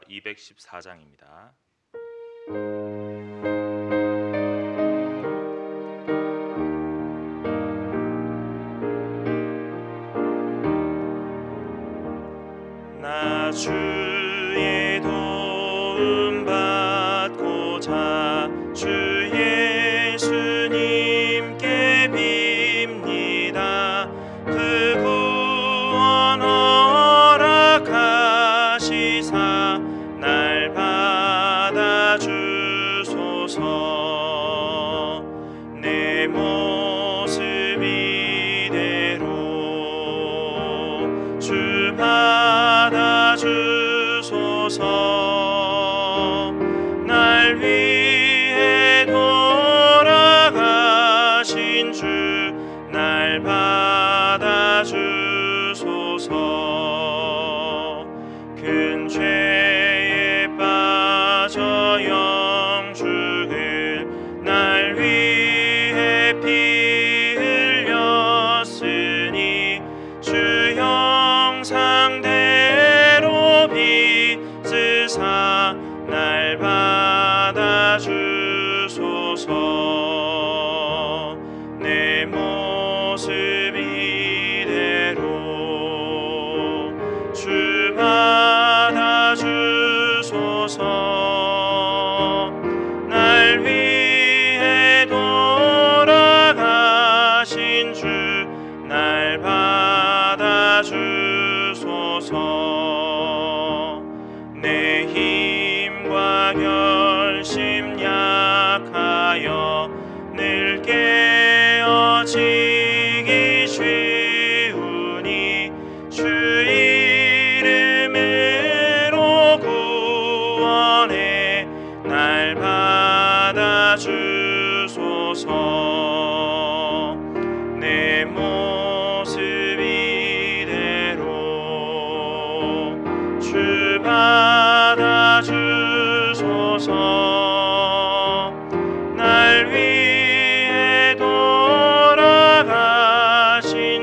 (214장입니다) 나 주의 도움 받고자 주 예수님께 빕니다. 그 구원 허락하시사 날 받아주소서. 내 모습 이대로 주 받아주소서. 날 위해 돌아가신 주 날 받아주소서. 큰 죄에 빠져 영죽을 날 위해 피 흘렸으니 주 형상대로 빚으사 날 받아주소서. 내 모습 이대로 주 받아주소서. 날 위해 돌아가신 주 날 받아주소서. 내 힘과 결심 약하여 늘 깨어지기 쉬우니 주 이름으로 구원해 날 받아주소서. 내 모습 이대로 주 받아주소서. 날 위해 돌아가신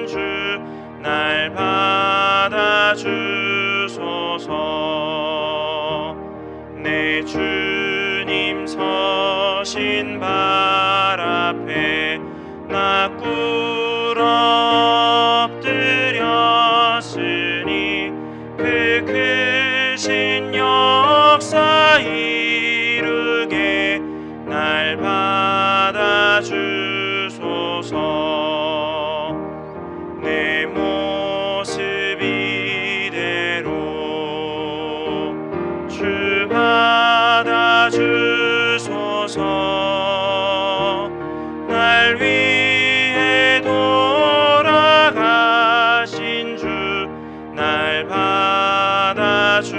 주 날 받아주소서. 내 주님 서신 발 앞에 나 꿇어 엎드렸으니 그 크신 역사 이루게 날 받아주소서. 내 모습 이대로 주 받아주소서. 날 위해 돌아가신 주 날 받아주소서.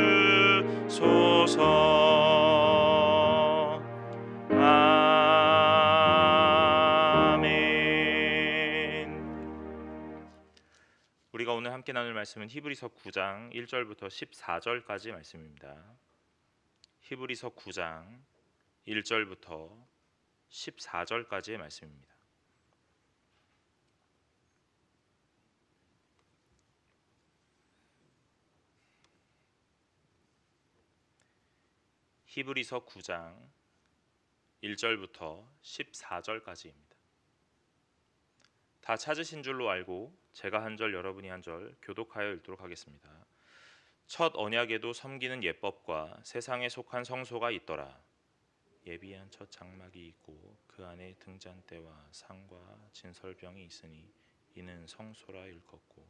아멘. 우리가 오늘 함께 나눌 말씀은 히브리서 9장 1절부터 14절까지 말씀입니다. 히브리서 9장 1절부터 14절까지의 말씀입니다. 히브리서 9장 1절부터 14절까지입니다. 다 찾으신 줄로 알고 제가 한 절 여러분이 한 절 교독하여 읽도록 하겠습니다. 첫 언약에도 섬기는 예법과 세상에 속한 성소가 있더라. 예비한 첫 장막이 있고 그 안에 등잔대와 상과 진설병이 있으니 이는 성소라 일컫고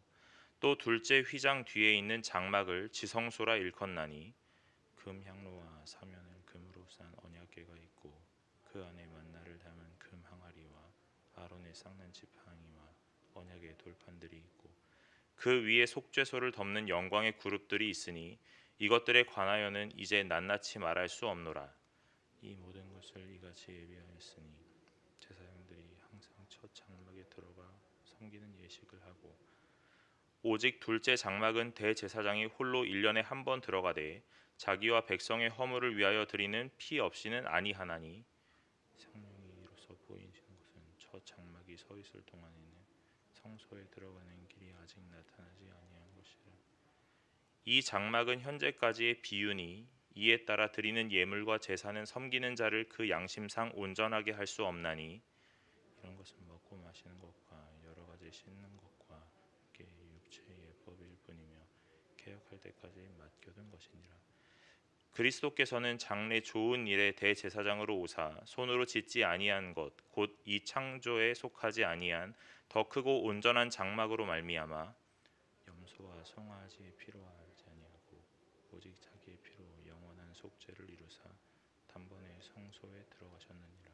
또 둘째 휘장 뒤에 있는 장막을 지성소라 일컫나니 금 향로와 사면을 금으로 싼 언약궤가 있고 그 안에 만나를 담은 금 항아리와 아론의 쌍난 지팡이와 언약의 돌판들이 있고 그 위에 속죄소를 덮는 영광의 그룹들이 있으니 이것들에 관하여는 이제 낱낱이 말할 수 없노라. 이 모든 것을 이같이 예비하였으니 제사장들이 항상 첫 장막에 들어가 섬기는 예식을 하고 오직 둘째 장막은 대제사장이 홀로 1년에 한 번 들어가되 자기와 백성의 허물을 위하여 드리는 피 없이는 아니하나니 성령이 보이시는 것은 첫 장막이 서 있을 동안에는 성소에 들어가는 길이 아직 나타나지 아니한 것이라. 이 장막은 현재까지의 비유니 이에 따라 드리는 예물과 제사는 섬기는 자를 그 양심상 온전하게 할 수 없나니 이런 것은 먹고 마시는 것과 여러 가지 씻는 것과 함께 육체의 예법일 뿐이며 개혁할 때까지 맡겨둔 것이니라. 그리스도께서는 장래 좋은 일의 대제사장으로 오사 손으로 짓지 아니한 것 곧 이 창조에 속하지 아니한 더 크고 온전한 장막으로 말미암아 염소와 송아지의 피로 하지 아니하고 오직 자기의 피로 영원한 속죄를 이루사 단번에 성소에 들어가셨느니라.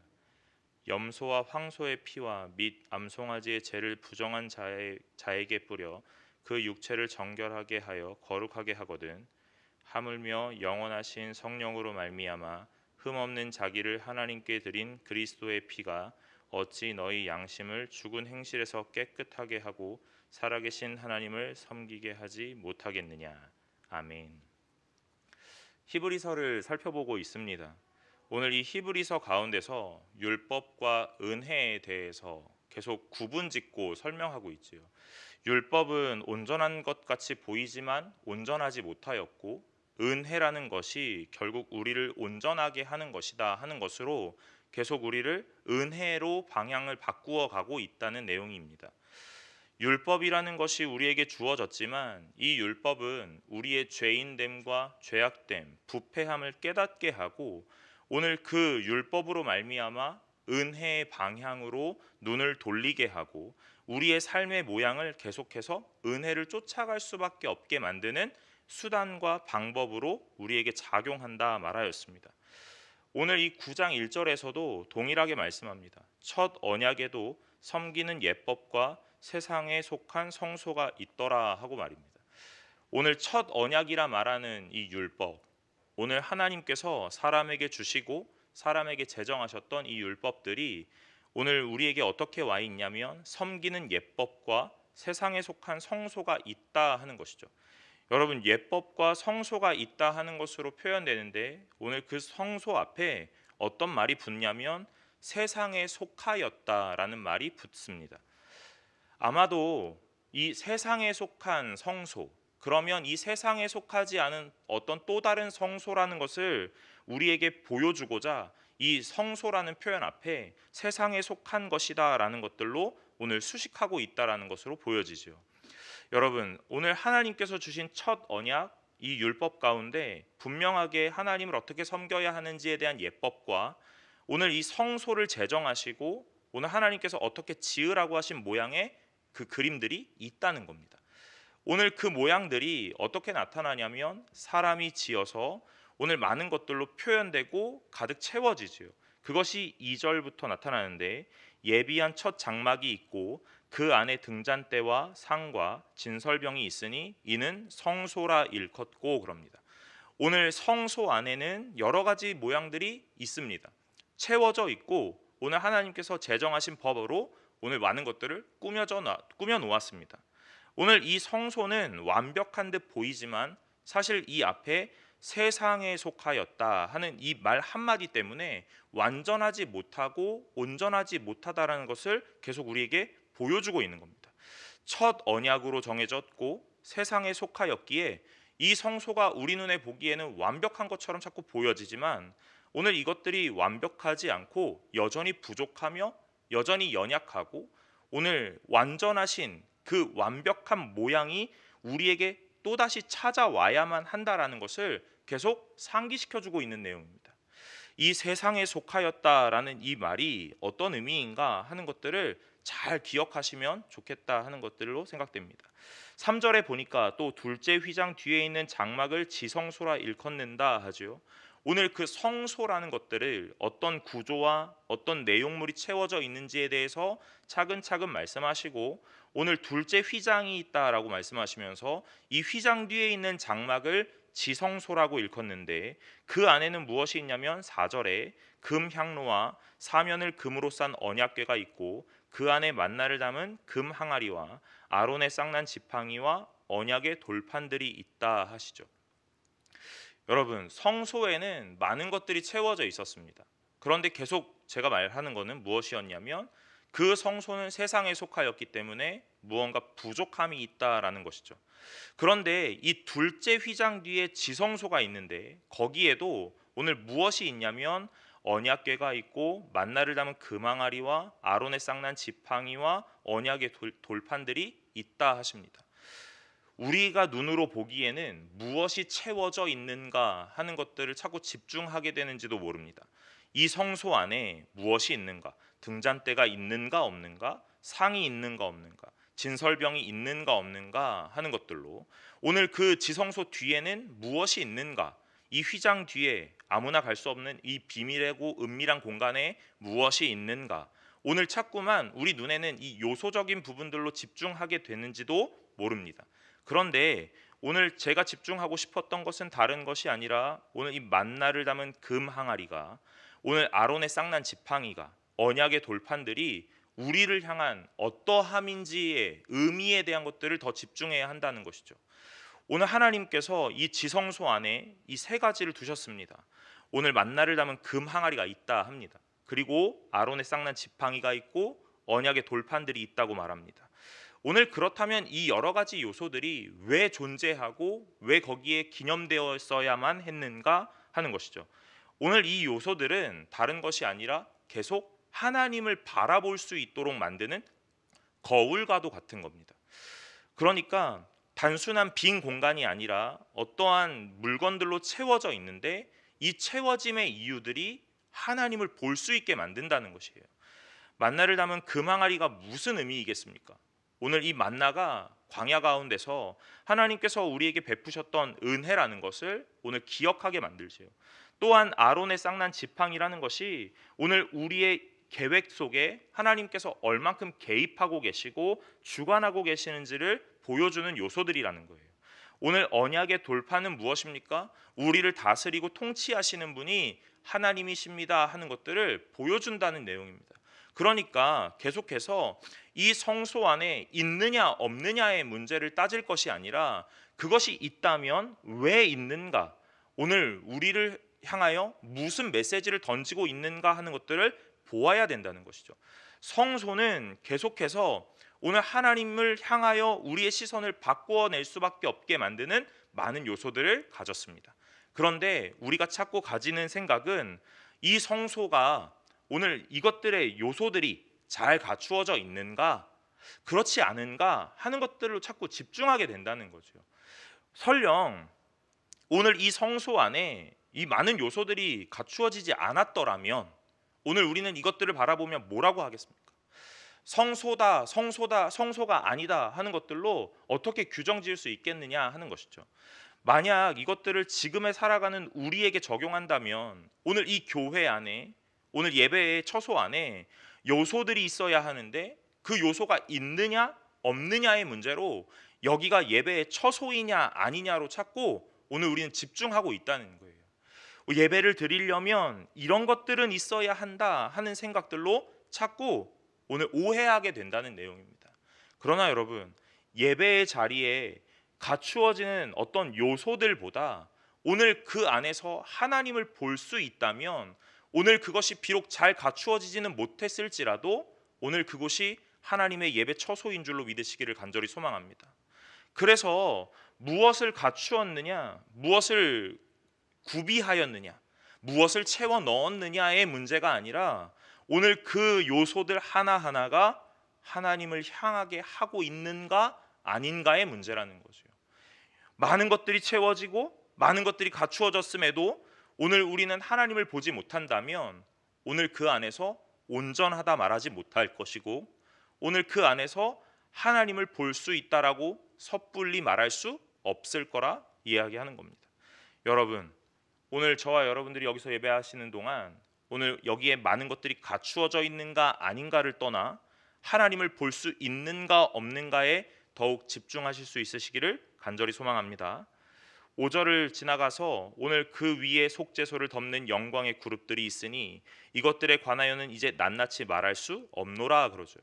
염소와 황소의 피와 및 암송아지의 죄를 부정한 자에게 뿌려 그 육체를 정결하게 하여 거룩하게 하거든 하물며 영원하신 성령으로 말미암아 흠없는 자기를 하나님께 드린 그리스도의 피가 어찌 너희 양심을 죽은 행실에서 깨끗하게 하고 살아계신 하나님을 섬기게 하지 못하겠느냐. 아멘. 히브리서를 살펴보고 있습니다. 오늘 이 히브리서 가운데서 율법과 은혜에 대해서 계속 구분짓고 설명하고 있지요. 율법은 온전한 것 같이 보이지만 온전하지 못하였고 은혜라는 것이 결국 우리를 온전하게 하는 것이다 하는 것으로 계속 우리를 은혜로 방향을 바꾸어 가고 있다는 내용입니다. 율법이라는 것이 우리에게 주어졌지만 이 율법은 우리의 죄인됨과 죄악됨, 부패함을 깨닫게 하고 오늘 그 율법으로 말미암아 은혜의 방향으로 눈을 돌리게 하고 우리의 삶의 모양을 계속해서 은혜를 쫓아갈 수밖에 없게 만드는 수단과 방법으로 우리에게 작용한다 말하였습니다. 오늘 이 9장 1절에서도 동일하게 말씀합니다. 첫 언약에도 섬기는 예법과 세상에 속한 성소가 있더라 하고 말입니다. 오늘 첫 언약이라 말하는 이 율법, 오늘 하나님께서 사람에게 주시고 사람에게 제정하셨던 이 율법들이 오늘 우리에게 어떻게 와 있냐면 섬기는 예법과 세상에 속한 성소가 있다 하는 것이죠. 여러분, 예법과 성소가 있다 하는 것으로 표현되는데 오늘 그 성소 앞에 어떤 말이 붙냐면 세상에 속하였다라는 말이 붙습니다. 아마도 이 세상에 속한 성소, 그러면 이 세상에 속하지 않은 어떤 또 다른 성소라는 것을 우리에게 보여주고자 이 성소라는 표현 앞에 세상에 속한 것이다라는 것들로 오늘 수식하고 있다라는 것으로 보여지죠. 여러분, 오늘 하나님께서 주신 첫 언약, 이 율법 가운데 분명하게 하나님을 어떻게 섬겨야 하는지에 대한 예법과 오늘 이 성소를 제정하시고 오늘 하나님께서 어떻게 지으라고 하신 모양의 그 그림들이 있다는 겁니다. 오늘 그 모양들이 어떻게 나타나냐면 사람이 지어서 오늘 많은 것들로 표현되고 가득 채워지지요. 그것이 2절부터 나타나는데 예비한 첫 장막이 있고 그 안에 등잔대와 상과 진설병이 있으니 이는 성소라 일컫고 그럽니다. 오늘 성소 안에는 여러 가지 모양들이 있습니다. 채워져 있고 오늘 하나님께서 제정하신 법으로 오늘 많은 것들을 꾸며 놓았습니다. 오늘 이 성소는 완벽한 듯 보이지만 사실 이 앞에 세상에 속하였다 하는 이 말 한마디 때문에 완전하지 못하고 온전하지 못하다라는 것을 계속 우리에게 보여주고 있는 겁니다. 첫 언약으로 정해졌고 세상에 속하였기에 이 성소가 우리 눈에 보기에는 완벽한 것처럼 자꾸 보여지지만 오늘 이것들이 완벽하지 않고 여전히 부족하며 여전히 연약하고 오늘 완전하신 그 완벽한 모양이 우리에게 또다시 찾아와야만 한다라는 것을 계속 상기시켜주고 있는 내용입니다. 이 세상에 속하였다라는 이 말이 어떤 의미인가 하는 것들을 잘 기억하시면 좋겠다 하는 것들로 생각됩니다. 3절에 보니까 또 둘째 휘장 뒤에 있는 장막을 지성소라 일컫는다 하죠. 오늘 그 성소라는 것들을 어떤 구조와 어떤 내용물이 채워져 있는지에 대해서 차근차근 말씀하시고 오늘 둘째 휘장이 있다라고 말씀하시면서 이 휘장 뒤에 있는 장막을 지성소라고 일컫는데 그 안에는 무엇이 있냐면 4절에 금 향로와 사면을 금으로 싼 언약궤가 있고 그 안에 만나를 담은 금 항아리와 아론의 쌍난 지팡이와 언약의 돌판들이 있다 하시죠. 여러분, 성소에는 많은 것들이 채워져 있었습니다. 그런데 계속 제가 말하는 거는 무엇이었냐면 그 성소는 세상에 속하였기 때문에 무언가 부족함이 있다라는 것이죠. 그런데 이 둘째 휘장 뒤에 지성소가 있는데 거기에도 오늘 무엇이 있냐면 언약궤가 있고 만나를 담은 금항아리와 아론의 쌍난 지팡이와 언약의 돌판들이 있다 하십니다. 우리가 눈으로 보기에는 무엇이 채워져 있는가 하는 것들을 자꾸 집중하게 되는지도 모릅니다. 이 성소 안에 무엇이 있는가? 등잔대가 있는가 없는가? 상이 있는가 없는가? 진설병이 있는가 없는가 하는 것들로 오늘 그 지성소 뒤에는 무엇이 있는가? 이 휘장 뒤에 아무나 갈 수 없는 이 비밀하고 은밀한 공간에 무엇이 있는가? 오늘 자꾸만 우리 눈에는 이 요소적인 부분들로 집중하게 되는지도 모릅니다. 그런데 오늘 제가 집중하고 싶었던 것은 다른 것이 아니라 오늘 이 만나를 담은 금 항아리가 오늘 아론의 쌍난 지팡이가 언약의 돌판들이 우리를 향한 어떠함인지의 의미에 대한 것들을 더 집중해야 한다는 것이죠. 오늘 하나님께서 이 지성소 안에 이 세 가지를 두셨습니다. 오늘 만나를 담은 금 항아리가 있다 합니다. 그리고 아론의 쌍난 지팡이가 있고 언약의 돌판들이 있다고 말합니다. 오늘 그렇다면 이 여러 가지 요소들이 왜 존재하고 왜 거기에 기념되었어야만 했는가 하는 것이죠. 오늘 이 요소들은 다른 것이 아니라 계속 하나님을 바라볼 수 있도록 만드는 거울과도 같은 겁니다. 그러니까 단순한 빈 공간이 아니라 어떠한 물건들로 채워져 있는데 이 채워짐의 이유들이 하나님을 볼 수 있게 만든다는 것이에요. 만나를 담은 금항아리가 무슨 의미이겠습니까? 오늘 이 만나가 광야 가운데서 하나님께서 우리에게 베푸셨던 은혜라는 것을 오늘 기억하게 만들지요. 또한 아론의 쌍난 지팡이라는 것이 오늘 우리의 계획 속에 하나님께서 얼만큼 개입하고 계시고 주관하고 계시는지를 보여주는 요소들이라는 거예요. 오늘 언약의 돌파는 무엇입니까? 우리를 다스리고 통치하시는 분이 하나님이십니다 하는 것들을 보여준다는 내용입니다. 그러니까 계속해서 이 성소 안에 있느냐 없느냐의 문제를 따질 것이 아니라 그것이 있다면 왜 있는가, 오늘 우리를 향하여 무슨 메시지를 던지고 있는가 하는 것들을 보아야 된다는 것이죠. 성소는 계속해서 오늘 하나님을 향하여 우리의 시선을 바꾸어낼 수밖에 없게 만드는 많은 요소들을 가졌습니다. 그런데 우리가 찾고 가지는 생각은 이 성소가 오늘 이것들의 요소들이 잘 갖추어져 있는가, 그렇지 않은가 하는 것들로 자꾸 집중하게 된다는 거죠. 설령 오늘 이 성소 안에 이 많은 요소들이 갖추어지지 않았더라면 오늘 우리는 이것들을 바라보면 뭐라고 하겠습니까? 성소다, 성소다, 성소가 아니다 하는 것들로 어떻게 규정 지을 수 있겠느냐 하는 것이죠. 만약 이것들을 지금에 살아가는 우리에게 적용한다면 오늘 이 교회 안에, 오늘 예배의 처소 안에 요소들이 있어야 하는데 그 요소가 있느냐 없느냐의 문제로 여기가 예배의 처소이냐 아니냐로 찾고 오늘 우리는 집중하고 있다는 거예요. 예배를 드리려면 이런 것들은 있어야 한다 하는 생각들로 찾고 오늘 오해하게 된다는 내용입니다. 그러나 여러분, 예배의 자리에 갖추어지는 어떤 요소들보다 오늘 그 안에서 하나님을 볼 수 있다면 오늘 그것이 비록 잘 갖추어지지는 못했을지라도 오늘 그곳이 하나님의 예배 처소인 줄로 믿으시기를 간절히 소망합니다. 그래서 무엇을 갖추었느냐, 무엇을 구비하였느냐, 무엇을 채워 넣었느냐의 문제가 아니라 오늘 그 요소들 하나하나가 하나님을 향하게 하고 있는가 아닌가의 문제라는 거죠. 많은 것들이 채워지고 많은 것들이 갖추어졌음에도 오늘 우리는 하나님을 보지 못한다면 오늘 그 안에서 온전하다 말하지 못할 것이고 오늘 그 안에서 하나님을 볼 수 있다라고 섣불리 말할 수 없을 거라 이야기하는 겁니다. 여러분, 오늘 저와 여러분들이 여기서 예배하시는 동안 오늘 여기에 많은 것들이 갖추어져 있는가 아닌가를 떠나 하나님을 볼 수 있는가 없는가에 더욱 집중하실 수 있으시기를 간절히 소망합니다. 5절을 지나가서 오늘 그 위에 속죄소를 덮는 영광의 그룹들이 있으니 이것들에 관하여는 이제 낱낱이 말할 수 없노라 그러죠.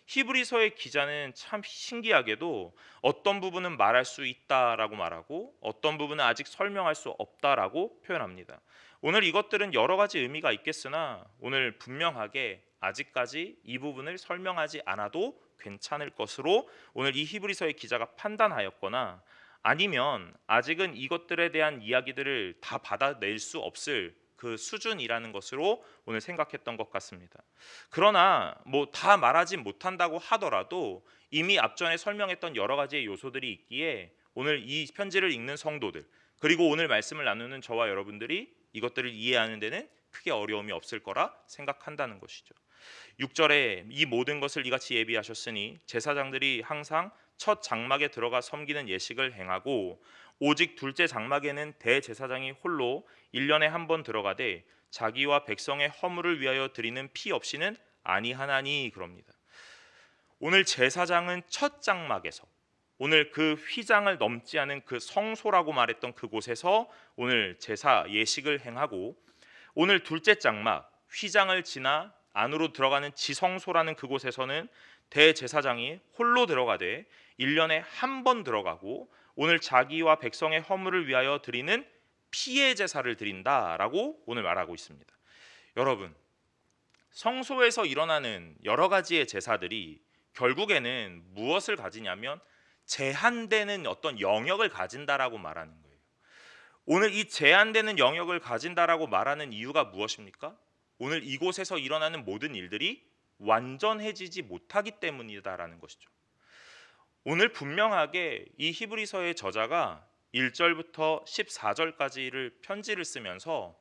히브리서의 기자는 참 신기하게도 어떤 부분은 말할 수 있다라고 말하고 어떤 부분은 아직 설명할 수 없다라고 표현합니다. 오늘 이것들은 여러 가지 의미가 있겠으나 오늘 분명하게 아직까지 이 부분을 설명하지 않아도 괜찮을 것으로 오늘 이 히브리서의 기자가 판단하였거나 아니면 아직은 이것들에 대한 이야기들을 다 받아낼 수 없을 그 수준이라는 것으로 오늘 생각했던 것 같습니다. 그러나 뭐 다 말하지 못한다고 하더라도 이미 앞전에 설명했던 여러 가지의 요소들이 있기에 오늘 이 편지를 읽는 성도들 그리고 오늘 말씀을 나누는 저와 여러분들이 이것들을 이해하는 데는 크게 어려움이 없을 거라 생각한다는 것이죠. 6절에 이 모든 것을 이같이 예비하셨으니 제사장들이 항상 첫 장막에 들어가 섬기는 예식을 행하고 오직 둘째 장막에는 대제사장이 홀로 1년에 한 번 들어가되 자기와 백성의 허물을 위하여 드리는 피 없이는 아니하나니 그럽니다. 오늘 제사장은 첫 장막에서 오늘 그 휘장을 넘지 않은 그 성소라고 말했던 그곳에서 오늘 제사 예식을 행하고 오늘 둘째 장막 휘장을 지나 안으로 들어가는 지성소라는 그곳에서는 대제사장이 홀로 들어가되 1년에 한 번 들어가고 오늘 자기와 백성의 허물을 위하여 드리는 피의 제사를 드린다라고 오늘 말하고 있습니다. 여러분, 성소에서 일어나는 여러 가지의 제사들이 결국에는 무엇을 가지냐면 제한되는 어떤 영역을 가진다라고 말하는 거예요. 오늘 이 제한되는 영역을 가진다라고 말하는 이유가 무엇입니까? 오늘 이곳에서 일어나는 모든 일들이 완전해지지 못하기 때문이다라는 것이죠. 오늘 분명하게 이 히브리서의 저자가 1절부터 14절까지를 편지를 쓰면서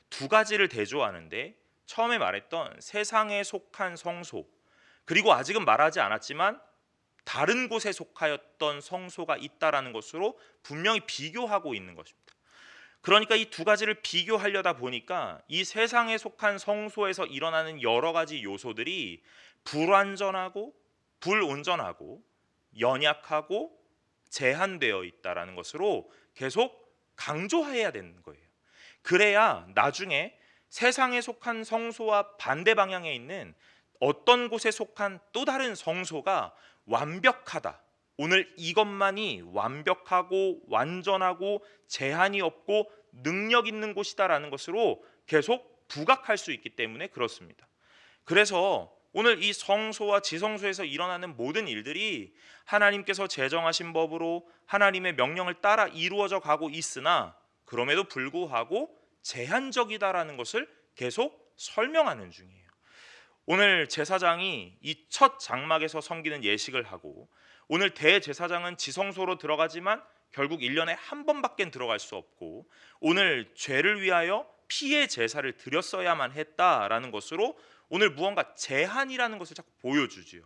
두 가지를 대조하는데 처음에 말했던 세상에 속한 성소 그리고 아직은 말하지 않았지만 다른 곳에 속하였던 성소가 있다라는 것으로 분명히 비교하고 있는 것입니다. 그러니까 이 두 가지를 비교하려다 보니까 이 세상에 속한 성소에서 일어나는 여러 가지 요소들이 불완전하고 불온전하고 연약하고 제한되어 있다라는 것으로 계속 강조해야 되는 거예요. 그래야 나중에 세상에 속한 성소와 반대 방향에 있는 어떤 곳에 속한 또 다른 성소가 완벽하다. 오늘 이것만이 완벽하고 완전하고 제한이 없고 능력 있는 곳이다라는 것으로 계속 부각할 수 있기 때문에 그렇습니다. 그래서 오늘 이 성소와 지성소에서 일어나는 모든 일들이 하나님께서 제정하신 법으로 하나님의 명령을 따라 이루어져 가고 있으나 그럼에도 불구하고 제한적이다라는 것을 계속 설명하는 중이에요. 오늘 제사장이 이 첫 장막에서 섬기는 예식을 하고 오늘 대제사장은 지성소로 들어가지만 결국 1년에 한 번밖에 들어갈 수 없고 오늘 죄를 위하여 피의 제사를 드렸어야만 했다라는 것으로 오늘 무언가 제한이라는 것을 자꾸 보여주지요.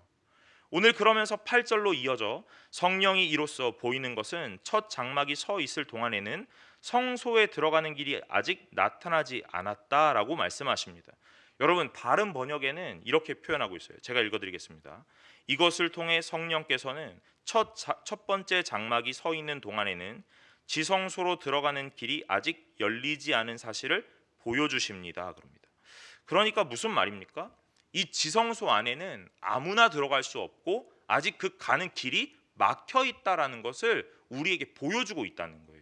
오늘 그러면서 8절로 이어져 성령이 이로써 보이는 것은 첫 장막이 서 있을 동안에는 성소에 들어가는 길이 아직 나타나지 않았다라고 말씀하십니다. 여러분 다른 번역에는 이렇게 표현하고 있어요. 제가 읽어드리겠습니다. 이것을 통해 성령께서는 첫 번째 장막이 서 있는 동안에는 지성소로 들어가는 길이 아직 열리지 않은 사실을 보여주십니다. 그럽니다. 그러니까 무슨 말입니까? 이 지성소 안에는 아무나 들어갈 수 없고 아직 그 가는 길이 막혀 있다라는 것을 우리에게 보여주고 있다는 거예요.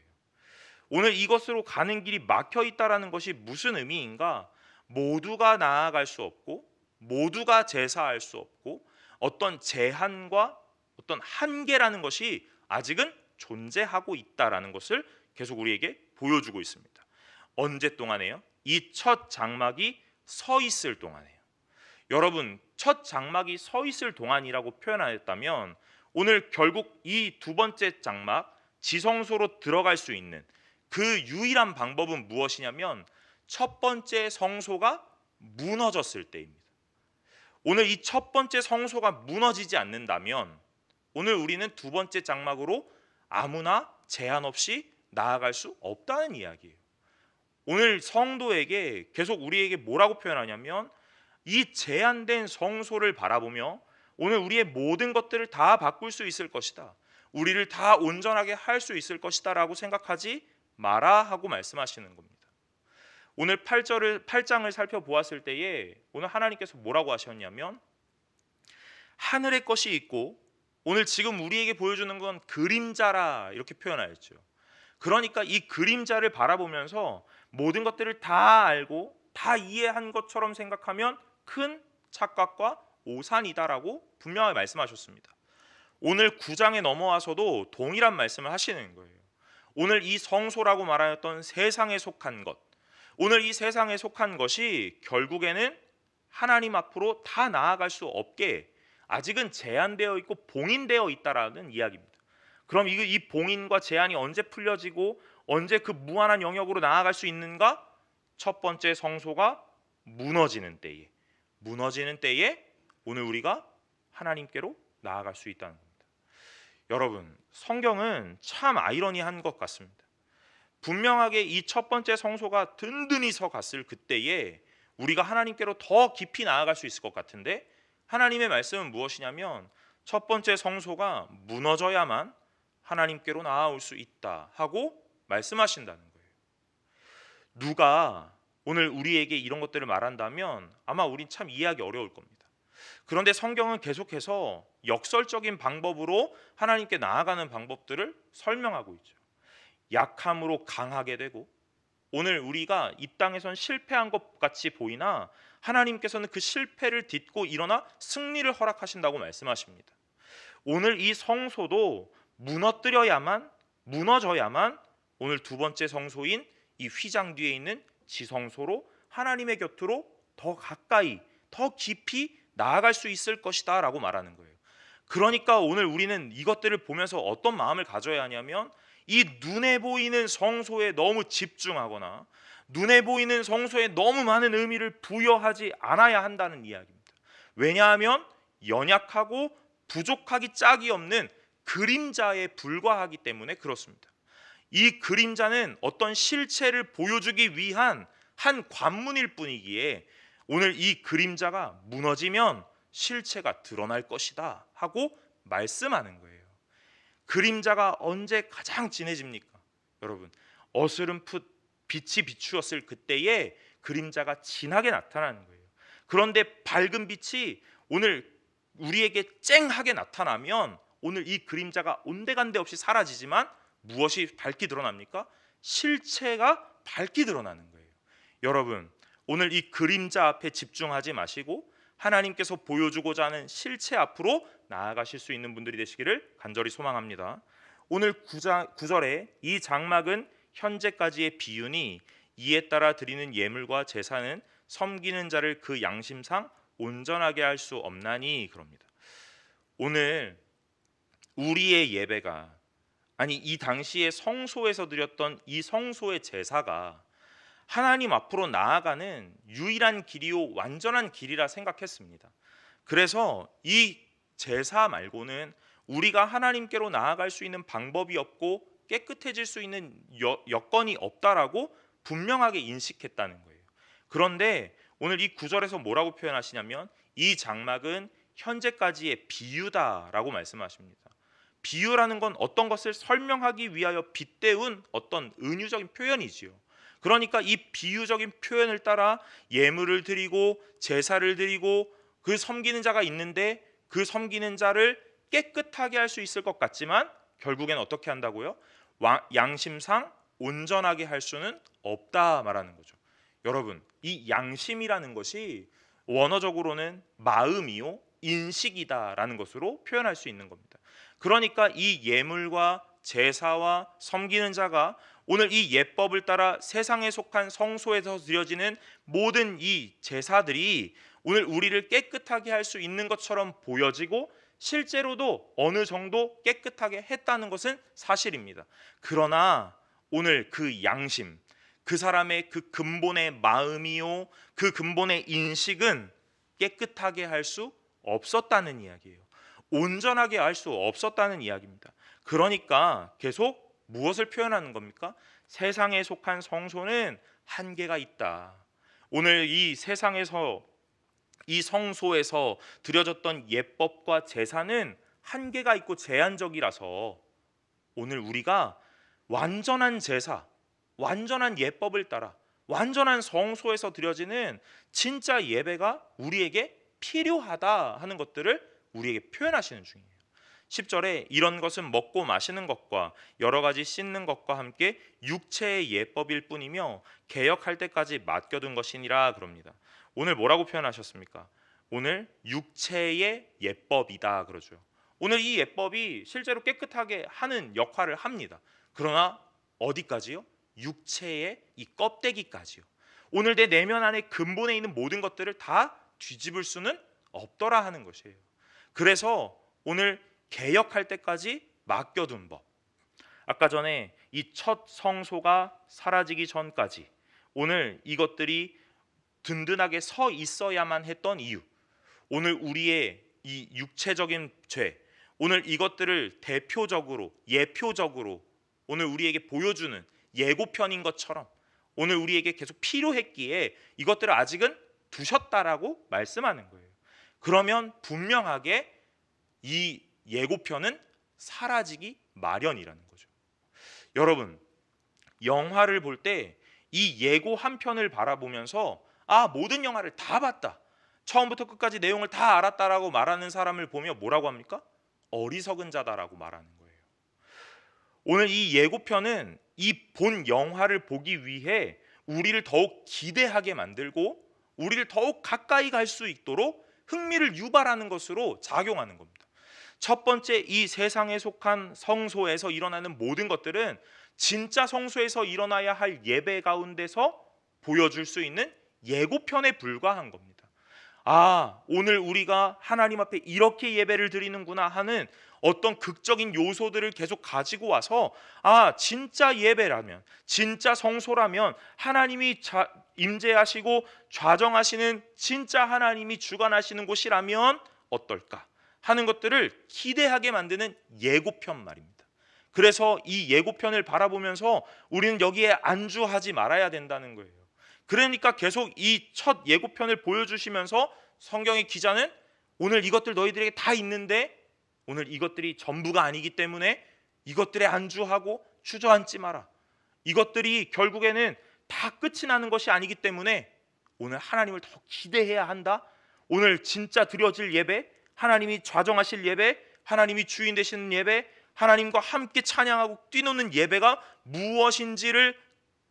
오늘 이것으로 가는 길이 막혀 있다라는 것이 무슨 의미인가? 모두가 나아갈 수 없고 모두가 제사할 수 없고 어떤 제한과 어떤 한계라는 것이 아직은 존재하고 있다라는 것을 계속 우리에게 보여주고 있습니다. 언제 동안에요? 이 첫 장막이 서 있을 동안에요. 여러분 첫 장막이 서 있을 동안이라고 표현하였다면 오늘 결국 이 두 번째 장막 지성소로 들어갈 수 있는 그 유일한 방법은 무엇이냐면 첫 번째 성소가 무너졌을 때입니다. 오늘 이 첫 번째 성소가 무너지지 않는다면 오늘 우리는 두 번째 장막으로 아무나 제한 없이 나아갈 수 없다는 이야기예요. 오늘 성도에게 계속 우리에게 뭐라고 표현하냐면 이 제한된 성소를 바라보며 오늘 우리의 모든 것들을 다 바꿀 수 있을 것이다. 우리를 다 온전하게 할 수 있을 것이다 라고 생각하지 마라 하고 말씀하시는 겁니다. 오늘 8장을 살펴보았을 때에 오늘 하나님께서 뭐라고 하셨냐면 하늘의 것이 있고 오늘 지금 우리에게 보여주는 건 그림자라 이렇게 표현하였죠. 그러니까 이 그림자를 바라보면서 모든 것들을 다 알고 다 이해한 것처럼 생각하면 큰 착각과 오산이다라고 분명하게 말씀하셨습니다. 오늘 9장에 넘어와서도 동일한 말씀을 하시는 거예요. 오늘 이 성소라고 말하였던 세상에 속한 것, 오늘 이 세상에 속한 것이 결국에는 하나님 앞으로 다 나아갈 수 없게 아직은 제한되어 있고 봉인되어 있다라는 이야기입니다. 그럼 이 봉인과 제한이 언제 풀려지고 언제 그 무한한 영역으로 나아갈 수 있는가? 첫 번째 성소가 무너지는 때에 오늘 우리가 하나님께로 나아갈 수 있다는 겁니다. 여러분, 성경은 참 아이러니한 것 같습니다. 분명하게 이 첫 번째 성소가 든든히 서 갔을 그때에 우리가 하나님께로 더 깊이 나아갈 수 있을 것 같은데, 하나님의 말씀은 무엇이냐면 첫 번째 성소가 무너져야만 하나님께로 나아올 수 있다 하고 말씀하신다는 거예요. 누가 오늘 우리에게 이런 것들을 말한다면 아마 우린 참 이해하기 어려울 겁니다. 그런데 성경은 계속해서 역설적인 방법으로 하나님께 나아가는 방법들을 설명하고 있죠. 약함으로 강하게 되고, 오늘 우리가 이 땅에선 실패한 것 같이 보이나 하나님께서는 그 실패를 딛고 일어나 승리를 허락하신다고 말씀하십니다. 오늘 이 성소도 무너져야만 오늘 두 번째 성소인 이 휘장 뒤에 있는 지성소로 하나님의 곁으로 더 가까이 더 깊이 나아갈 수 있을 것이다 라고 말하는 거예요. 그러니까 오늘 우리는 이것들을 보면서 어떤 마음을 가져야 하냐면, 이 눈에 보이는 성소에 너무 집중하거나 눈에 보이는 성소에 너무 많은 의미를 부여하지 않아야 한다는 이야기입니다. 왜냐하면 연약하고 부족하기 짝이 없는 그림자에 불과하기 때문에 그렇습니다. 이 그림자는 어떤 실체를 보여주기 위한 한 관문일 뿐이기에 오늘 이 그림자가 무너지면 실체가 드러날 것이다 하고 말씀하는 거예요. 그림자가 언제 가장 진해집니까? 여러분, 어스름풋 빛이 비추었을 그때에 그림자가 진하게 나타나는 거예요. 그런데 밝은 빛이 오늘 우리에게 쨍하게 나타나면 오늘 이 그림자가 온데간데 없이 사라지지만 무엇이 밝게 드러납니까? 실체가 밝게 드러나는 거예요. 여러분, 오늘 이 그림자 앞에 집중하지 마시고 하나님께서 보여주고자 하는 실체 앞으로 나아가실 수 있는 분들이 되시기를 간절히 소망합니다. 오늘 9절에 이 장막은 현재까지의 비유니 이에 따라 드리는 예물과 제사는 섬기는 자를 그 양심상 온전하게 할 수 없나니 그럽니다. 오늘 우리의 예배가, 아니 이 당시에 성소에서 드렸던 이 성소의 제사가 하나님 앞으로 나아가는 유일한 길이요 완전한 길이라 생각했습니다. 그래서 이 제사 말고는 우리가 하나님께로 나아갈 수 있는 방법이 없고 깨끗해질 수 있는 여건이 없다라고 분명하게 인식했다는 거예요. 그런데 오늘 이 구절에서 뭐라고 표현하시냐면 이 장막은 현재까지의 비유다라고 말씀하십니다. 비유라는 건 어떤 것을 설명하기 위하여 빗대운 어떤 은유적인 표현이지요. 그러니까 이 비유적인 표현을 따라 예물을 드리고 제사를 드리고 그 섬기는 자가 있는데 그 섬기는 자를 깨끗하게 할 수 있을 것 같지만 결국엔 어떻게 한다고요? 양심상 온전하게 할 수는 없다 말하는 거죠. 여러분, 이 양심이라는 것이 원어적으로는 마음이요 인식이다라는 것으로 표현할 수 있는 겁니다. 그러니까 이 예물과 제사와 섬기는 자가 오늘 이 예법을 따라 세상에 속한 성소에서 드려지는 모든 이 제사들이 오늘 우리를 깨끗하게 할 수 있는 것처럼 보여지고 실제로도 어느 정도 깨끗하게 했다는 것은 사실입니다. 그러나 오늘 그 양심, 그 사람의 그 근본의 마음이요 그 근본의 인식은 깨끗하게 할 수 없었다는 이야기예요. 온전하게 할 수 없었다는 이야기입니다. 그러니까 계속 무엇을 표현하는 겁니까? 세상에 속한 성소는 한계가 있다. 오늘 이 세상에서 이 성소에서 드려졌던 예법과 제사는 한계가 있고 제한적이라서 오늘 우리가 완전한 제사, 완전한 예법을 따라 완전한 성소에서 드려지는 진짜 예배가 우리에게 필요하다 하는 것들을 우리에게 표현하시는 중이에요. 10절에 이런 것은 먹고 마시는 것과 여러 가지 씻는 것과 함께 육체의 예법일 뿐이며 개역할 때까지 맡겨둔 것이니라 그럽니다. 오늘 뭐라고 표현하셨습니까? 오늘 육체의 예법이다 그러죠. 오늘 이 예법이 실제로 깨끗하게 하는 역할을 합니다. 그러나 어디까지요? 육체의 이 껍데기까지요. 오늘 내 내면 안에 근본에 있는 모든 것들을 다 뒤집을 수는 없더라 하는 것이에요. 그래서 오늘 개역할 때까지 맡겨둔 법. 아까 전에 이 첫 성소가 사라지기 전까지 오늘 이것들이 든든하게 서 있어야만 했던 이유. 오늘 우리의 이 육체적인 죄, 오늘 이것들을 대표적으로 예표적으로 오늘 우리에게 보여주는 예고편인 것처럼 오늘 우리에게 계속 필요했기에 이것들을 아직은 두셨다라고 말씀하는 거예요. 그러면 분명하게 이 예고편은 사라지기 마련이라는 거죠. 여러분, 영화를 볼 때 이 예고 한 편을 바라보면서 모든 영화를 다 봤다, 처음부터 끝까지 내용을 다 알았다라고 말하는 사람을 보며 뭐라고 합니까? 어리석은 자다라고 말하는 거예요. 오늘 이 예고편은 이 본 영화를 보기 위해 우리를 더욱 기대하게 만들고 우리를 더욱 가까이 갈 수 있도록 흥미를 유발하는 것으로 작용하는 겁니다. 첫 번째, 이 세상에 속한 성소에서 일어나는 모든 것들은 진짜 성소에서 일어나야 할 예배 가운데서 보여줄 수 있는 예고편에 불과한 겁니다. 오늘 우리가 하나님 앞에 이렇게 예배를 드리는구나 하는 어떤 극적인 요소들을 계속 가지고 와서 진짜 예배라면, 진짜 성소라면 하나님이 임재하시고 좌정하시는 진짜 하나님이 주관하시는 곳이라면 어떨까 하는 것들을 기대하게 만드는 예고편 말입니다. 그래서 이 예고편을 바라보면서 우리는 여기에 안주하지 말아야 된다는 거예요. 그러니까 계속 이 첫 예고편을 보여주시면서 성경의 기자는 오늘 이것들 너희들에게 다 있는데 오늘 이것들이 전부가 아니기 때문에 이것들에 안주하고 주저앉지 마라. 이것들이 결국에는 다 끝이 나는 것이 아니기 때문에 오늘 하나님을 더 기대해야 한다. 오늘 진짜 드려질 예배, 하나님이 좌정하실 예배, 하나님이 주인 되시는 예배, 하나님과 함께 찬양하고 뛰노는 예배가 무엇인지를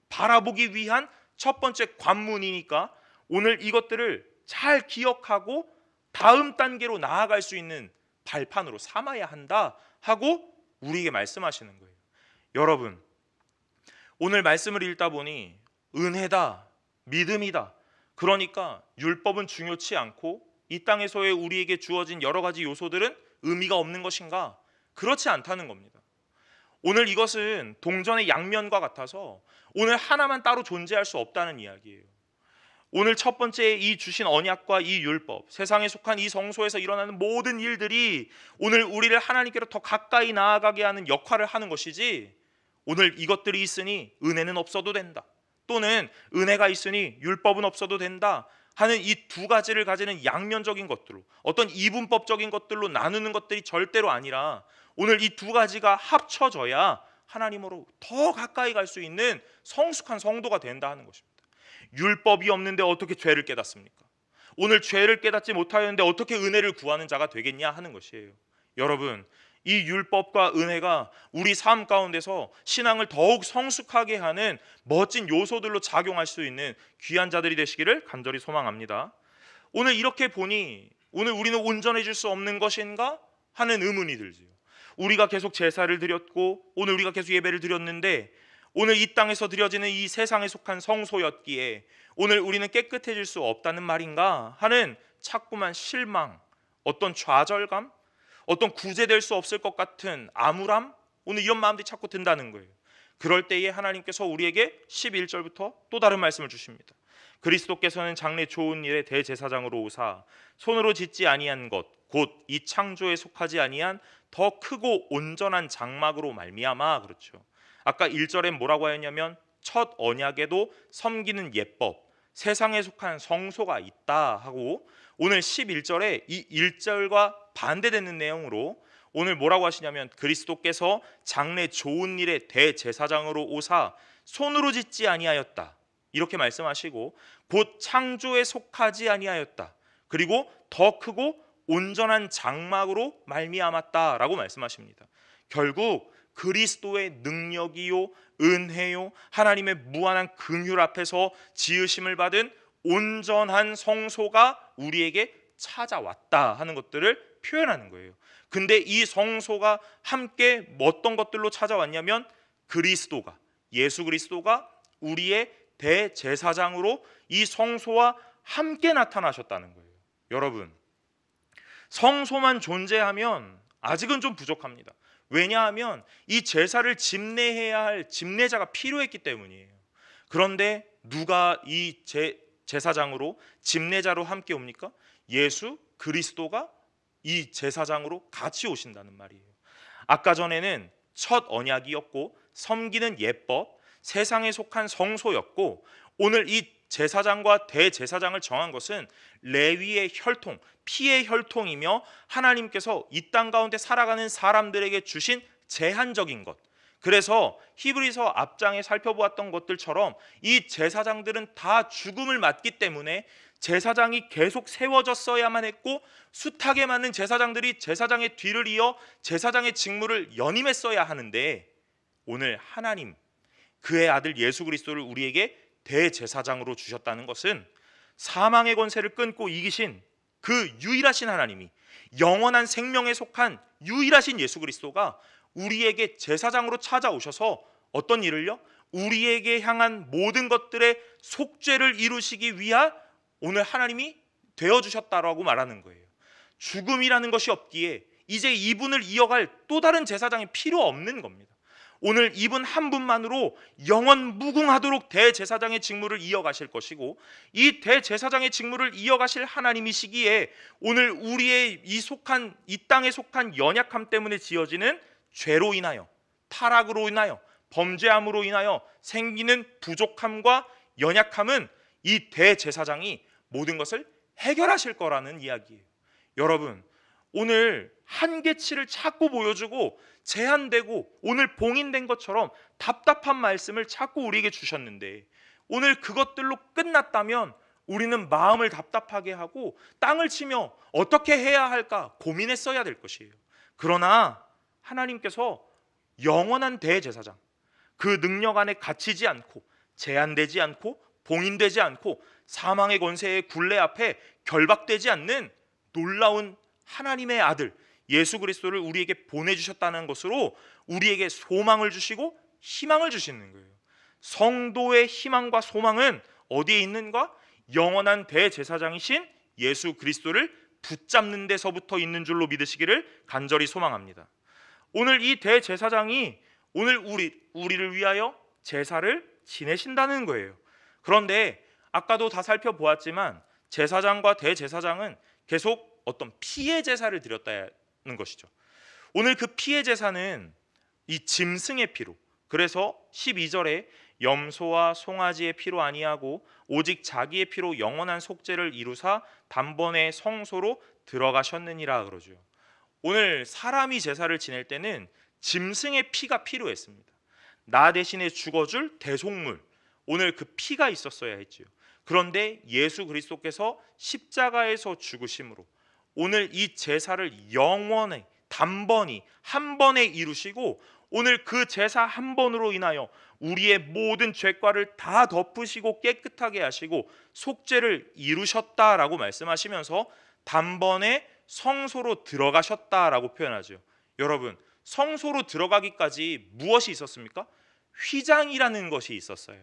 바라보기 위한 첫 번째 관문이니까 오늘 이것들을 잘 기억하고 다음 단계로 나아갈 수 있는 발판으로 삼아야 한다 하고 우리에게 말씀하시는 거예요. 여러분, 오늘 말씀을 읽다 보니 은혜다, 믿음이다, 그러니까 율법은 중요치 않고 이 땅에서의 우리에게 주어진 여러 가지 요소들은 의미가 없는 것인가? 그렇지 않다는 겁니다. 오늘 이것은 동전의 양면과 같아서 오늘 하나만 따로 존재할 수 없다는 이야기예요. 오늘 첫 번째 이 주신 언약과 이 율법, 세상에 속한 이 성소에서 일어나는 모든 일들이 오늘 우리를 하나님께로 더 가까이 나아가게 하는 역할을 하는 것이지, 오늘 이것들이 있으니 은혜는 없어도 된다, 또는 은혜가 있으니 율법은 없어도 된다 하는 이 두 가지를 가지는 양면적인 것들로, 어떤 이분법적인 것들로 나누는 것들이 절대로 아니라 오늘 이 두 가지가 합쳐져야 하나님으로 더 가까이 갈 수 있는 성숙한 성도가 된다 하는 것입니다. 율법이 없는데 어떻게 죄를 깨닫습니까? 오늘 죄를 깨닫지 못하였는데 어떻게 은혜를 구하는 자가 되겠냐 하는 것이에요. 여러분, 이 율법과 은혜가 우리 삶 가운데서 신앙을 더욱 성숙하게 하는 멋진 요소들로 작용할 수 있는 귀한 자들이 되시기를 간절히 소망합니다. 오늘 이렇게 보니 오늘 우리는 온전해질 수 없는 것인가 하는 의문이 들지요. 우리가 계속 제사를 드렸고 오늘 우리가 계속 예배를 드렸는데 오늘 이 땅에서 드려지는 이 세상에 속한 성소였기에 오늘 우리는 깨끗해질 수 없다는 말인가 하는 자꾸만 실망, 어떤 좌절감, 어떤 구제될 수 없을 것 같은 암울함, 오늘 이런 마음들이 자꾸 든다는 거예요. 그럴 때에 하나님께서 우리에게 11절부터 또 다른 말씀을 주십니다. 그리스도께서는 장래 좋은 일의 대제사장으로 오사 손으로 짓지 아니한 것 곧 이 창조에 속하지 아니한 더 크고 온전한 장막으로 말미암아, 그렇죠. 아까 1절에 뭐라고 하였냐면 첫 언약에도 섬기는 예법, 세상에 속한 성소가 있다 하고, 오늘 11절에 이 1절과 반대되는 내용으로 오늘 뭐라고 하시냐면 그리스도께서 장래 좋은 일의 대제사장으로 오사 손으로 짓지 아니하였다 이렇게 말씀하시고, 곧 창조에 속하지 아니하였다, 그리고 더 크고 온전한 장막으로 말미암았다라고 말씀하십니다. 결국 그리스도의 능력이요 은혜요 하나님의 무한한 긍휼 앞에서 지으심을 받은 온전한 성소가 우리에게 찾아왔다 하는 것들을 표현하는 거예요. 근데 이 성소가 함께 어떤 것들로 찾아왔냐면 그리스도가, 예수 그리스도가 우리의 대제사장으로 이 성소와 함께 나타나셨다는 거예요. 여러분, 성소만 존재하면 아직은 좀 부족합니다. 왜냐하면 이 제사를 집례해야 할 집례자가 필요했기 때문이에요. 그런데 누가 이 제사장으로 집례자로 함께 옵니까? 예수 그리스도가 이 제사장으로 같이 오신다는 말이에요. 아까 전에는 첫 언약이었고 섬기는 예법, 세상에 속한 성소였고, 오늘 이 제사장과 대제사장을 정한 것은 레위의 혈통, 피의 혈통이며 하나님께서 이 땅 가운데 살아가는 사람들에게 주신 제한적인 것. 그래서 히브리서 앞장에 살펴보았던 것들처럼 이 제사장들은 다 죽음을 맞기 때문에 제사장이 계속 세워졌어야만 했고, 숱하게 많은 제사장들이 제사장의 뒤를 이어 제사장의 직무를 연임했어야 하는데, 오늘 하나님 그의 아들 예수 그리스도를 우리에게 대제사장으로 주셨다는 것은 사망의 권세를 끊고 이기신 그 유일하신 하나님이, 영원한 생명에 속한 유일하신 예수 그리스도가 우리에게 제사장으로 찾아오셔서 어떤 일을요? 우리에게 향한 모든 것들의 속죄를 이루시기 위한 오늘 하나님이 되어주셨다라고 말하는 거예요. 죽음이라는 것이 없기에 이제 이분을 이어갈 또 다른 제사장이 필요 없는 겁니다. 오늘 이분 한 분만으로 영원 무궁하도록 대제사장의 직무를 이어가실 것이고, 이 대제사장의 직무를 이어가실 하나님이시기에 오늘 우리의 이 땅에 속한 연약함 때문에 지어지는 죄로 인하여, 타락으로 인하여, 범죄함으로 인하여 생기는 부족함과 연약함은 이 대제사장이 모든 것을 해결하실 거라는 이야기예요. 여러분, 오늘 한계치를 자꾸 보여주고 제한되고 오늘 봉인된 것처럼 답답한 말씀을 자꾸 우리에게 주셨는데, 오늘 그것들로 끝났다면 우리는 마음을 답답하게 하고 땅을 치며 어떻게 해야 할까 고민했어야 될 것이에요. 그러나 하나님께서 영원한 대제사장, 그 능력 안에 갇히지 않고 제한되지 않고 봉인되지 않고 사망의 권세의 굴레 앞에 결박되지 않는 놀라운 하나님의 아들 예수 그리스도를 우리에게 보내주셨다는 것으로 우리에게 소망을 주시고 희망을 주시는 거예요. 성도의 희망과 소망은 어디에 있는가? 영원한 대제사장이신 예수 그리스도를 붙잡는 데서부터 있는 줄로 믿으시기를 간절히 소망합니다. 오늘 이 대제사장이 오늘 우리를 위하여 제사를 지내신다는 거예요. 그런데 아까도 다 살펴보았지만 제사장과 대제사장은 계속 어떤 피의 제사를 드렸다는 것이죠. 오늘 그 피의 제사는 이 짐승의 피로, 그래서 12절에 염소와 송아지의 피로 아니하고 오직 자기의 피로 영원한 속죄를 이루사 단번에 성소로 들어가셨느니라 그러죠. 오늘 사람이 제사를 지낼 때는 짐승의 피가 필요했습니다. 나 대신에 죽어줄 대속물, 오늘 그 피가 있었어야 했지요. 그런데 예수 그리스도께서 십자가에서 죽으심으로 오늘 이 제사를 영원히 단번히 한 번에 이루시고, 오늘 그 제사 한 번으로 인하여 우리의 모든 죄과를 다 덮으시고 깨끗하게 하시고 속죄를 이루셨다라고 말씀하시면서 단번에 성소로 들어가셨다라고 표현하죠. 여러분, 성소로 들어가기까지 무엇이 있었습니까? 휘장이라는 것이 있었어요.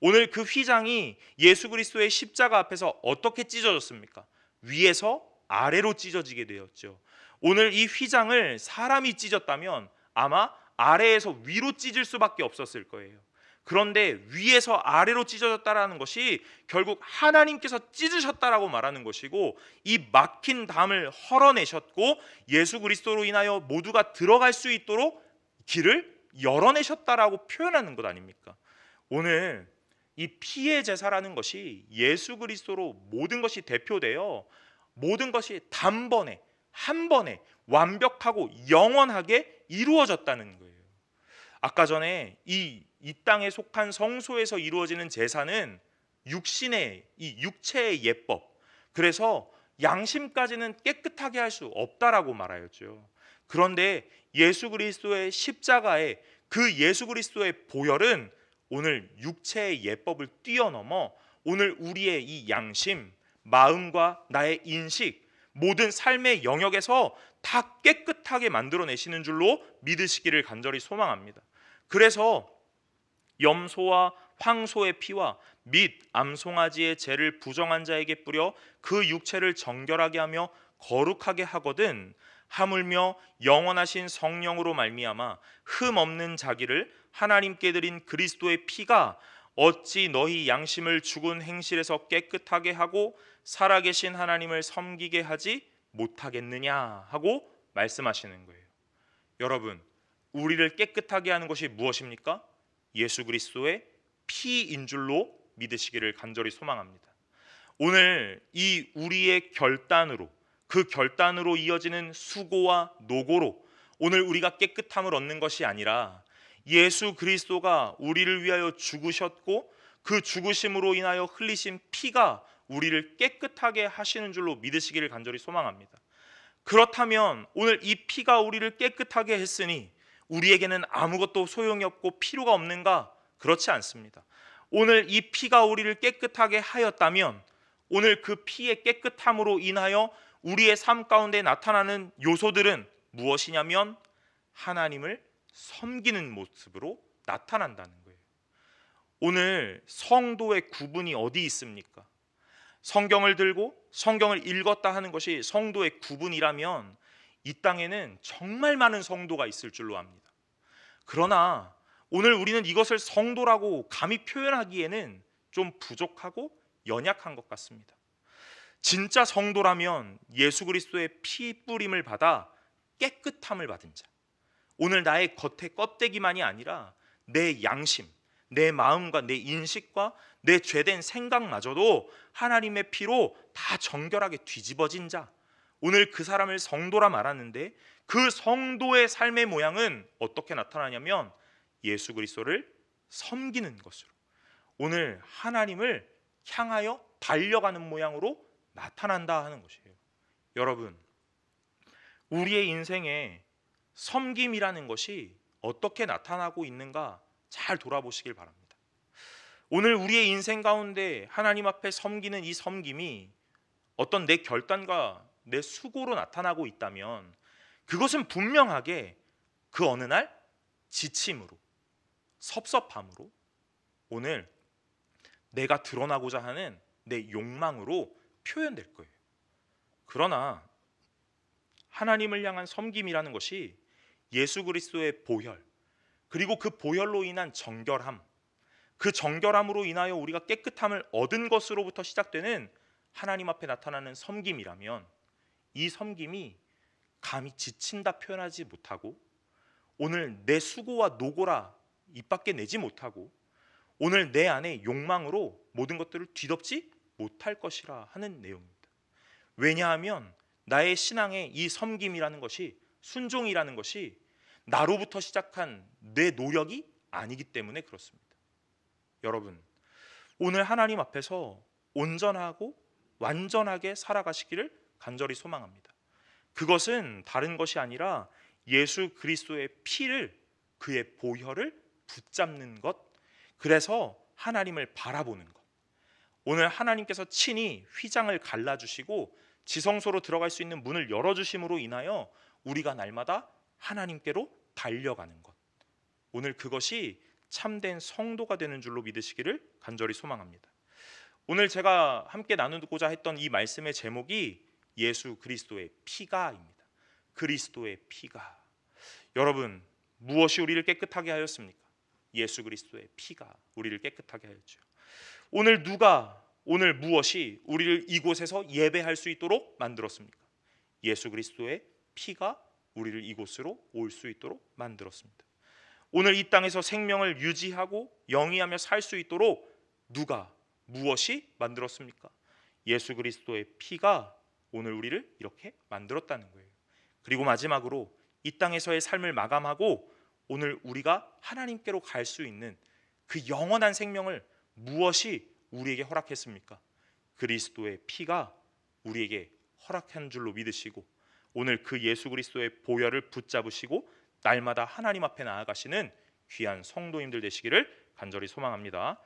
오늘 그 휘장이 예수 그리스도의 십자가 앞에서 어떻게 찢어졌습니까? 위에서 아래로 찢어지게 되었죠. 오늘 이 휘장을 사람이 찢었다면 아마 아래에서 위로 찢을 수밖에 없었을 거예요. 그런데 위에서 아래로 찢어졌다라는 것이 결국 하나님께서 찢으셨다라고 말하는 것이고, 이 막힌 담을 헐어내셨고 예수 그리스도로 인하여 모두가 들어갈 수 있도록 길을 열어내셨다라고 표현하는 것 아닙니까? 오늘 이 피의 제사라는 것이 예수 그리스도로 모든 것이 대표되어 모든 것이 단번에 한 번에 완벽하고 영원하게 이루어졌다는 거예요. 아까 전에 이 땅에 속한 성소에서 이루어지는 제사는 육신의 이 육체의 예법, 그래서 양심까지는 깨끗하게 할 수 없다라고 말하였죠. 그런데 예수 그리스도의 십자가에 그 예수 그리스도의 보혈은 오늘 육체의 예법을 뛰어넘어 오늘 우리의 이 양심, 마음과 나의 인식, 모든 삶의 영역에서 다 깨끗하게 만들어내시는 줄로 믿으시기를 간절히 소망합니다. 그래서 염소와 황소의 피와 및 암송아지의 죄를 부정한 자에게 뿌려 그 육체를 정결하게 하며 거룩하게 하거든 하물며 영원하신 성령으로 말미암아 흠 없는 자기를 하나님께 드린 그리스도의 피가 어찌 너희 양심을 죽은 행실에서 깨끗하게 하고 살아계신 하나님을 섬기게 하지 못하겠느냐 하고 말씀하시는 거예요. 여러분, 우리를 깨끗하게 하는 것이 무엇입니까? 예수 그리스도의 피인 줄로 믿으시기를 간절히 소망합니다. 오늘 이 우리의 결단으로, 그 결단으로 이어지는 수고와 노고로 오늘 우리가 깨끗함을 얻는 것이 아니라 예수 그리스도가 우리를 위하여 죽으셨고 그 죽으심으로 인하여 흘리신 피가 우리를 깨끗하게 하시는 줄로 믿으시기를 간절히 소망합니다. 그렇다면 오늘 이 피가 우리를 깨끗하게 했으니 우리에게는 아무것도 소용이 없고 필요가 없는가? 그렇지 않습니다. 오늘 이 피가 우리를 깨끗하게 하였다면 오늘 그 피의 깨끗함으로 인하여 우리의 삶 가운데 나타나는 요소들은 무엇이냐면 하나님을 섬기는 모습으로 나타난다는 거예요. 오늘 성도의 구분이 어디 있습니까? 성경을 들고 성경을 읽었다 하는 것이 성도의 구분이라면 이 땅에는 정말 많은 성도가 있을 줄로 압니다. 그러나 오늘 우리는 이것을 성도라고 감히 표현하기에는 좀 부족하고 연약한 것 같습니다. 진짜 성도라면 예수 그리스도의 피 뿌림을 받아 깨끗함을 받은 자, 오늘 나의 겉의 껍데기만이 아니라 내 양심, 내 마음과 내 인식과 내 죄된 생각마저도 하나님의 피로 다 정결하게 뒤집어진 자, 오늘 그 사람을 성도라 말하는데 그 성도의 삶의 모양은 어떻게 나타나냐면 예수 그리스도를 섬기는 것으로 오늘 하나님을 향하여 달려가는 모양으로 나타난다 하는 것이에요. 여러분, 우리의 인생에 섬김이라는 것이 어떻게 나타나고 있는가 잘 돌아보시길 바랍니다. 오늘 우리의 인생 가운데 하나님 앞에 섬기는 이 섬김이 어떤 내 결단과 내 수고로 나타나고 있다면 그것은 분명하게 그 어느 날 지침으로, 섭섭함으로, 오늘 내가 드러나고자 하는 내 욕망으로 표현될 거예요. 그러나 하나님을 향한 섬김이라는 것이 예수 그리스도의 보혈, 그리고 그 보혈로 인한 정결함, 그 정결함으로 인하여 우리가 깨끗함을 얻은 것으로부터 시작되는 하나님 앞에 나타나는 섬김이라면 이 섬김이 감히 지친다 표현하지 못하고 오늘 내 수고와 노고라 입 밖에 내지 못하고 오늘 내 안에 욕망으로 모든 것들을 뒤덮지 못할 것이라 하는 내용입니다. 왜냐하면 나의 신앙의 이 섬김이라는 것이, 순종이라는 것이 나로부터 시작한 내 노력이 아니기 때문에 그렇습니다. 여러분, 오늘 하나님 앞에서 온전하고 완전하게 살아가시기를 간절히 소망합니다. 그것은 다른 것이 아니라 예수 그리스도의 피를, 그의 보혈을 붙잡는 것, 그래서 하나님을 바라보는 것. 오늘 하나님께서 친히 휘장을 갈라주시고 지성소로 들어갈 수 있는 문을 열어주심으로 인하여 우리가 날마다 하나님께로 달려가는 것, 오늘 그것이 참된 성도가 되는 줄로 믿으시기를 간절히 소망합니다. 오늘 제가 함께 나누고자 했던 이 말씀의 제목이 예수 그리스도의 피가입니다. 그리스도의 피가. 여러분, 무엇이 우리를 깨끗하게 하였습니까? 예수 그리스도의 피가 우리를 깨끗하게 하였죠. 오늘 누가, 오늘 무엇이 우리를 이곳에서 예배할 수 있도록 만들었습니까? 예수 그리스도의 피가 우리를 이곳으로 올 수 있도록 만들었습니다. 오늘 이 땅에서 생명을 유지하고 영위하며 살 수 있도록 누가, 무엇이 만들었습니까? 예수 그리스도의 피가 오늘 우리를 이렇게 만들었다는 거예요. 그리고 마지막으로 이 땅에서의 삶을 마감하고 오늘 우리가 하나님께로 갈 수 있는 그 영원한 생명을 무엇이 우리에게 허락했습니까? 그리스도의 피가 우리에게 허락한 줄로 믿으시고 오늘 그 예수 그리스도의 보혈을 붙잡으시고 날마다 하나님 앞에 나아가시는 귀한 성도님들 되시기를 간절히 소망합니다.